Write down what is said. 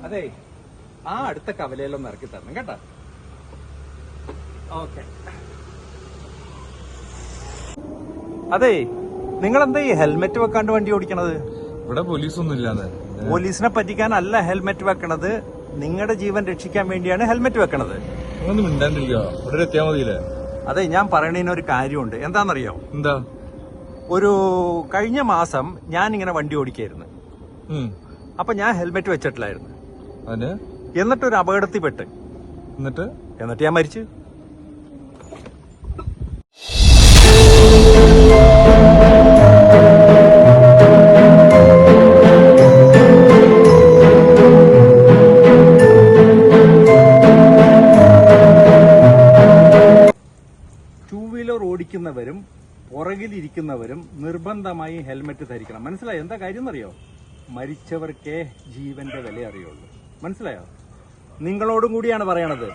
അതെ ആ അടുത്ത കവലയിലൊന്ന് ഇറക്കി തരണം കേട്ടോ. ഓക്കെ. അതെ നിങ്ങളെന്താ ഈ ഹെൽമെറ്റ് വെക്കാണ്ട് വണ്ടി ഓടിക്കണത്? ഇവിടെ പോലീസൊന്നും ഇല്ലാതെ. പോലീസിനെ പറ്റിക്കാനല്ല ഹെൽമെറ്റ് വെക്കണത്, നിങ്ങളുടെ ജീവൻ രക്ഷിക്കാൻ വേണ്ടിയാണ് ഹെൽമെറ്റ് വെക്കണത്. നിങ്ങളൊന്നും മിണ്ടാണ്ടിരിക്കുക, ഇവിടെ എത്തിയാൽ മതിയില്ലേ? അതെ ഞാൻ പറയണതിനൊരു കാര്യമുണ്ട്. എന്താണെന്നറിയോ? എന്താ? ഒരു കഴിഞ്ഞ മാസം ഞാൻ ഇങ്ങനെ വണ്ടി ഓടിക്കായിരുന്നു. അപ്പൊ ഞാൻ ഹെൽമെറ്റ് വെച്ചിട്ടില്ലായിരുന്നു. അതിന് എന്നിട്ടൊരു അപകടത്തിൽ പെട്ട്. എന്നിട്ട് ഞാൻ മരിച്ചു. ടൂ വീലർ ഓടിക്കുന്നവരും പുറകിലിരിക്കുന്നവരും നിർബന്ധമായി ഹെൽമെറ്റ് ധരിക്കണം. മനസ്സിലായോ എന്താ കാര്യം എന്നറിയോ? മരിച്ചവർക്കേ ജീവന്റെ വില അറിയുള്ളൂ. മനസ്സിലായോ? നിങ്ങളോടും കൂടിയാണ് പറയണത്.